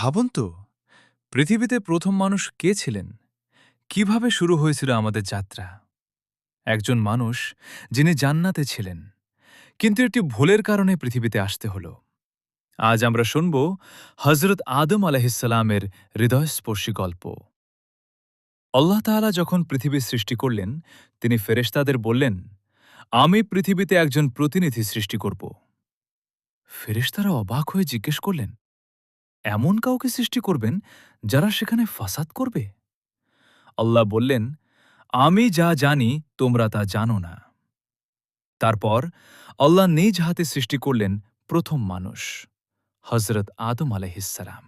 ভাবুন তো, পৃথিবীতে প্রথম মানুষ কে ছিলেন? কিভাবে শুরু হয়েছিল আমাদের যাত্রা? একজন মানুষ যিনি জান্নাতে ছিলেন, কিন্তু একটি ভুলের কারণে পৃথিবীতে আসতে হল। আজ আমরা শুনব হজরত আদম আলাহিসাল্লামের হৃদয়স্পর্শী গল্প। আল্লাহ তাআলা যখন পৃথিবী সৃষ্টি করলেন, তিনি ফেরেশতাদের বললেন, আমি পৃথিবীতে একজন প্রতিনিধি সৃষ্টি করব। ফেরেশতারা অবাক হয়ে জিজ্ঞেস করলেন, এমন কাউকে সৃষ্টি করবেন যারা সেখানে ফাসাদ করবে? আল্লাহ বললেন, আমি যা জানি তোমরা তা জানো না। তারপর আল্লাহ নিজ হাতে সৃষ্টি করলেন প্রথম মানুষ, হজরত আদম আলাইহিসসালাম।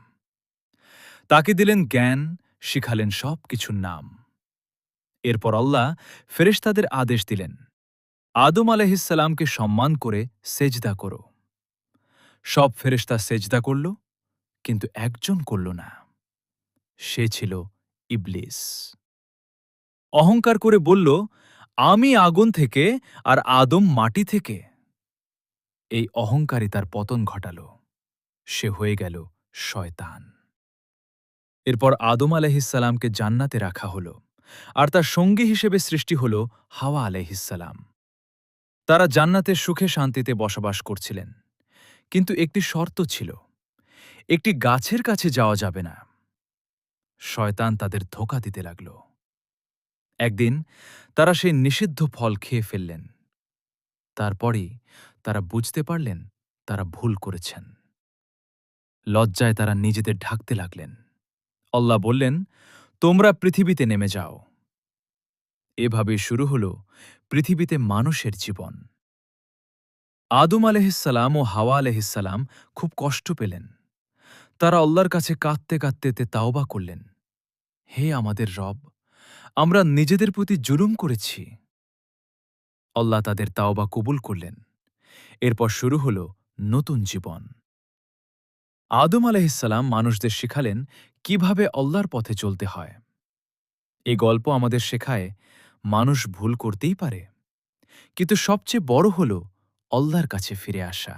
তাকে দিলেন জ্ঞান, শিখালেন সব কিছুর নাম। এরপর আল্লাহ ফেরেশতাদের আদেশ দিলেন, আদম আলাইহিসসালামকে সম্মান করে সেজদা করো। সব ফেরেশতা সেজদা করল, কিন্তু একজন করল না। সে ছিল ইবলিস। অহংকার করে বলল, আমি আগুন থেকে আর আদম মাটি থেকে। এই অহংকারই তার পতন ঘটাল। সে হয়ে গেল শয়তান। এরপর আদম আলাইহিসসালামকে জান্নাতে রাখা হল, আর তার সঙ্গী হিসেবে সৃষ্টি হল হাওয়া আলাইহিসসালাম। তারা জান্নাতে সুখে শান্তিতে বসবাস করছিলেন, কিন্তু একটি শর্ত ছিল, একটি গাছের কাছে যাওয়া যাবে না। শয়তান তাদের ধোঁকা দিতে লাগল। একদিন তারা সেই নিষিদ্ধ ফল খেয়ে ফেললেন। তারপরেই তারা বুঝতে পারলেন তারা ভুল করেছেন। লজ্জায় তারা নিজেদের ঢাকতে লাগলেন। আল্লাহ বললেন, তোমরা পৃথিবীতে নেমে যাও। এভাবে শুরু হল পৃথিবীতে মানুষের জীবন। আদম আলাইহিসসালাম ও হাওয়া আলাইহিসসালাম খুব কষ্ট পেলেন। তারা আল্লাহর কাছে কাঁদতে কাঁদতে তাওবা করলেন, হে আমাদের রব, আমরা নিজেদের প্রতি জুলুম করেছি। আল্লাহ তাদের তাওবা কবুল করলেন। এরপর শুরু হল নতুন জীবন। আদম আলাইহিসসালাম মানুষদের শিখালেন কিভাবে আল্লাহর পথে চলতে হয়। এই গল্প আমাদের শেখায়, মানুষ ভুল করতেই পারে, কিন্তু সবচেয়ে বড় হল আল্লাহর কাছে ফিরে আসা।